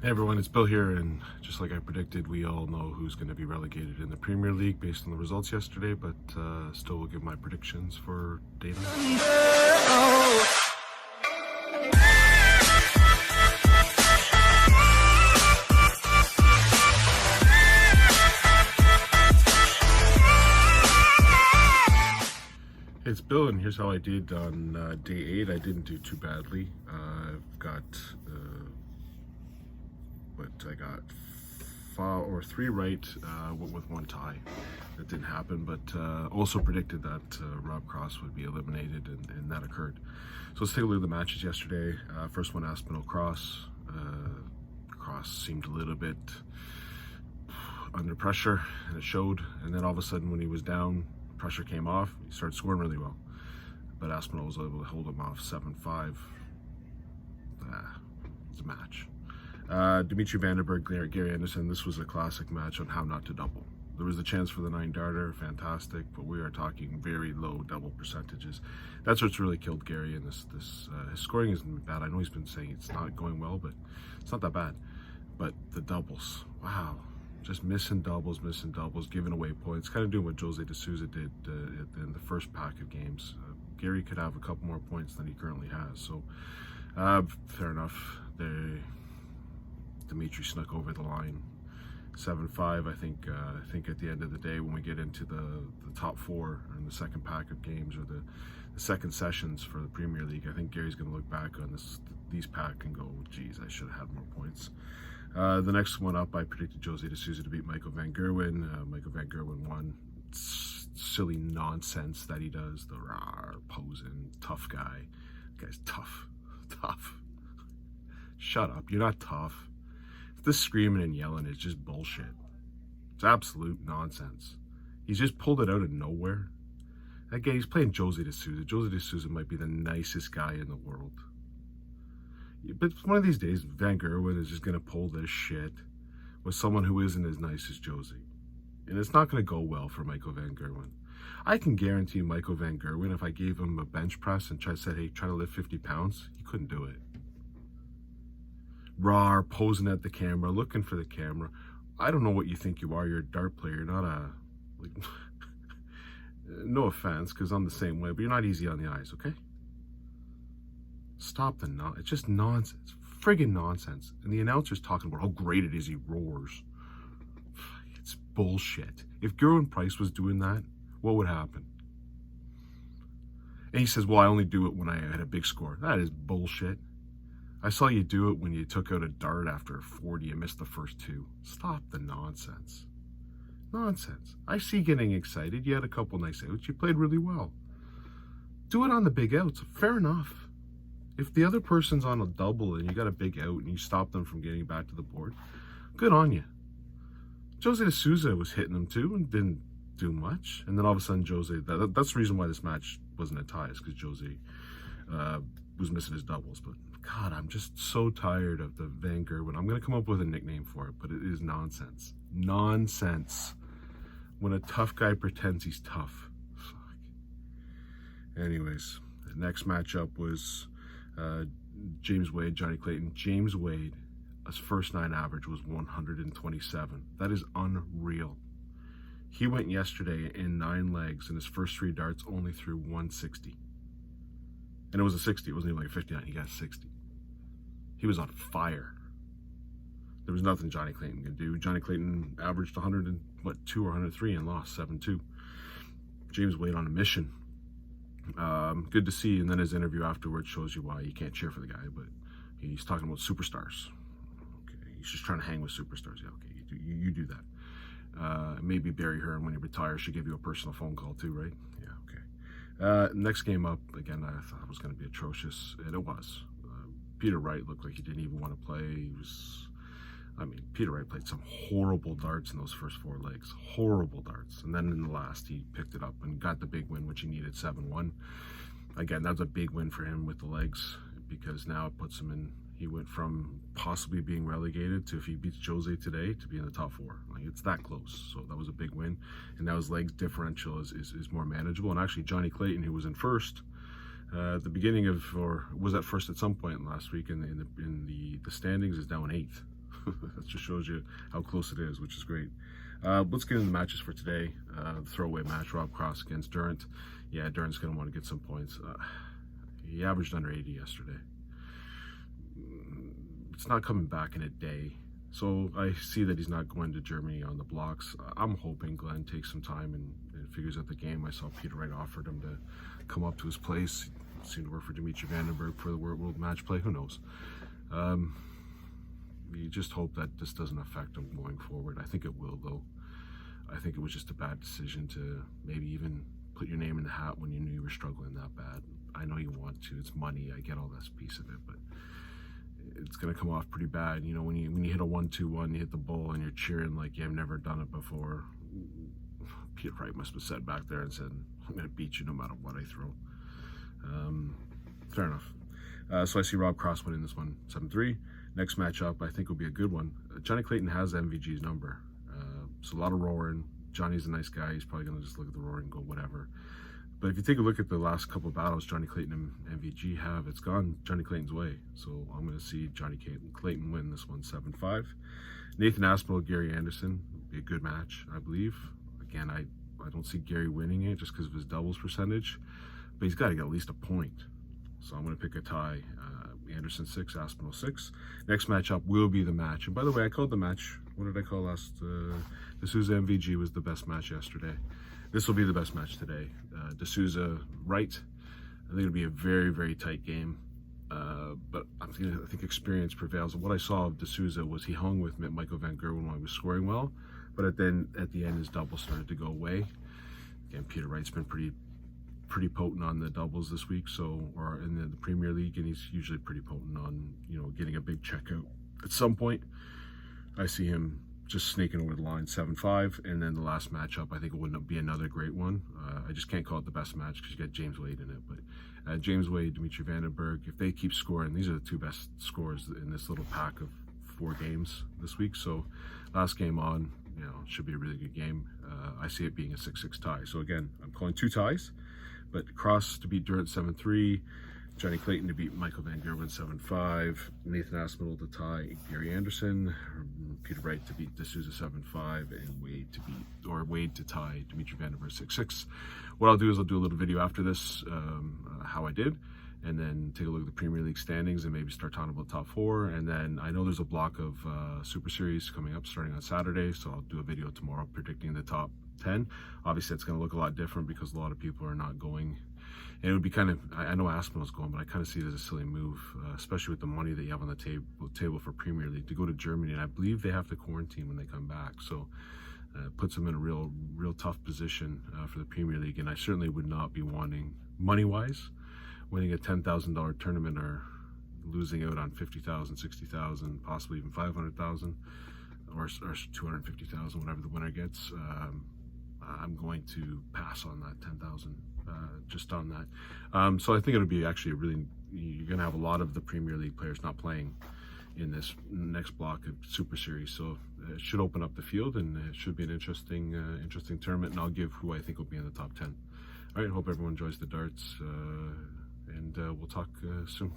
Hey everyone, it's Bill here, and just like I predicted, we all know who's going to be relegated in the Premier League based on the results yesterday, but still will give my predictions for data. It's Bill, and here's how I did on day 8. I didn't do too badly. I've got I got 4 or 3 right with 1 tie. That didn't happen, but also predicted that Rob Cross would be eliminated, and that occurred. So let's take a look at the matches yesterday. First one, Aspinall Cross. Cross seemed a little bit under pressure, and it showed. And then all of a sudden, when he was down, pressure came off. He started scoring really well, but Aspinall was able to hold him off 7-5. It's a match. Dimitri Vandenberg, Gary Anderson. This was a classic match on how not to double. There was a chance for the 9-darter, fantastic, but we are talking very low double percentages. That's what's really killed Gary in this. His scoring isn't bad. I know he's been saying it's not going well, but it's not that bad. But the doubles, wow, just missing doubles, giving away points. Kind of doing what Jose de Souza did in the first pack of games. Gary could have a couple more points than he currently has. So fair enough. Dimitri snuck over the line, 7-5. I think at the end of the day, when we get into the top 4 in the second pack of games, or the second sessions for the Premier League, I think Gary's going to look back on these pack and go, geez, I should have had more points. The next one up, I predicted Jose de Souza to beat Michael van Gerwen. Michael van Gerwen won. It's silly nonsense that he does, the posing, tough guy. The guy's tough. Shut up, you're not tough. This screaming and yelling is just bullshit. It's absolute nonsense. He's just pulled it out of nowhere. That guy, he's playing Jose de Souza. Jose de Souza might be the nicest guy in the world. But one of these days, Van Gerwen is just going to pull this shit with someone who isn't as nice as Jose. And it's not going to go well for Michael van Gerwen. I can guarantee Michael van Gerwen, if I gave him a bench press and said, hey, try to lift 50 pounds, he couldn't do it. Posing at the camera, looking for the camera. I don't know what you think you are. You're a dart player. You're not a, no offense, because I'm the same way, but you're not easy on the eyes, okay? Stop it's just nonsense. Friggin' nonsense. And the announcer's talking about how great it is, he roars. It's bullshit. If Gerwin Price was doing that, what would happen? And he says, well, I only do it when I had a big score. That is bullshit. I saw you do it when you took out a dart after 40. You missed the first 2. Stop the nonsense. Nonsense. I see you getting excited. You had a couple nice outs. You played really well. Do it on the big outs. Fair enough. If the other person's on a double and you got a big out and you stop them from getting back to the board, good on you. Jose de Souza was hitting them too and didn't do much. And then all of a sudden, Jose, that's the reason why this match wasn't a tie, is because Jose was missing his doubles. But God, I'm just so tired of the Van Gerwen. I'm going to come up with a nickname for it, but it is nonsense. Nonsense. When a tough guy pretends he's tough. Fuck. Anyways, the next matchup was James Wade, Johnny Clayton. James Wade, his first 9 average was 127. That is unreal. He went yesterday in 9 legs, and his first 3 darts only threw 160. And it was a 60. It wasn't even like a 59. He got 60. He was on fire. There was nothing Johnny Clayton could do. Johnny Clayton averaged 102 or 103 and lost 7-2. James Wade on a mission. Good to see. And then his interview afterwards shows you why you can't cheer for the guy. But he's talking about superstars. Okay, he's just trying to hang with superstars. Yeah, okay, you do that. Maybe Barry Hearn, when he retires, should give you a personal phone call too, right? Yeah, okay. Next game up, again, I thought it was going to be atrocious, and it was. Peter Wright looked like he didn't even want to play. Peter Wright played some horrible darts in those first 4 legs. Horrible darts. And then in the last, he picked it up and got the big win, which he needed, 7-1. Again, that was a big win for him with the legs, because now it puts him in. He went from possibly being relegated to, if he beats Jose today, to be in the top 4. It's that close. So that was a big win. And now his legs differential is more manageable. And actually, Johnny Clayton, who was in first at the beginning of, or was at first at some point last week in the standings, is now in 8th. That just shows you how close it is, which is great. Let's get into the matches for today. The throwaway match, Rob Cross against Durant. Yeah, Durant's going to want to get some points. He averaged under 80 yesterday. It's not coming back in a day. So I see that he's not going to Germany on the blocks. I'm hoping Glenn takes some time and figures out the game. I saw Peter Wright offered him to come up to his place. He seemed to work for Dimitri Vandenberg for the World Match Play. Who knows? You just hope that this doesn't affect him going forward. I think it will, though. I think it was just a bad decision to maybe even put your name in the hat when you knew you were struggling that bad. I know you want to. It's money. I get all this piece of it, but it's going to come off pretty bad. You know, when you hit a 1-2-1, you hit the bull and you're cheering like you've never done it before. Peter Wright must have sat back there and said, I'm going to beat you no matter what I throw. Fair enough. So I see Rob Cross winning this one 7-3. Next matchup I think will be a good one. Johnny Clayton has MVG's number. So a lot of roaring. Johnny's a nice guy. He's probably going to just look at the roaring and go whatever. But if you take a look at the last couple of battles Johnny Clayton and MVG have, it's gone Johnny Clayton's way. So I'm going to see Johnny Clayton win this one 7-5. Nathan Aspinall, Gary Anderson will be a good match, I believe. Again, I don't see Gary winning it just because of his doubles percentage, but he's got to get at least a point. So I'm going to pick a tie. Anderson 6, Aspinall 6. Next matchup will be the match. And by the way, I called the match. What did I call last? D'Souza MVG was the best match yesterday. This will be the best match today. D'Souza Wright. I think it'll be a very, very tight game. But I think experience prevails. And what I saw of D'Souza was he hung with Michael Van Gerwen while he was scoring well. But at the end, his double started to go away. Again, Peter Wright's been pretty potent on the doubles this week, or in the Premier League, and he's usually pretty potent on, you know, getting a big checkout. At some point, I see him just sneaking over the line 7-5, and then the last matchup, I think it wouldn't be another great one. I just can't call it the best match because you got James Wade in it, but James Wade, Dimitri Vandenberg, if they keep scoring, these are the two best scorers in this little pack of 4 games this week. So last game on, you know, should be a really good game. I see it being a 6-6 tie. So again, I'm calling 2 ties. But Cross to beat Durant 7-3, Johnny Clayton to beat Michael Van Gerwen 7-5, Nathan Aspinall to tie Gary Anderson, Peter Wright to beat D'Souza 7-5, and Wade to tie Dimitri Vandenberg 6-6. What I'll do is I'll do a little video after this, how I did, and then take a look at the Premier League standings and maybe start talking about the top 4. And then I know there's a block of Super Series coming up starting on Saturday, so I'll do a video tomorrow predicting the top 10. Obviously it's going to look a lot different because a lot of people are not going, and it would be kind of, I know Aspinall's going, but I kind of see it as a silly move, especially with the money that you have on the table for Premier League to go to Germany, and I believe they have to quarantine when they come back, so it puts them in a real tough position for the Premier League. And I certainly would not be wanting, money wise, winning a $10,000 tournament or losing out on 50,000, 60,000, possibly even 500,000 or 250,000, whatever the winner gets. I'm going to pass on that 10,000 just on that. So I think it'll be actually you're going to have a lot of the Premier League players not playing in this next block of Super Series. So it should open up the field, and it should be an interesting tournament, and I'll give who I think will be in the top 10. All right, hope everyone enjoys the darts, and we'll talk soon.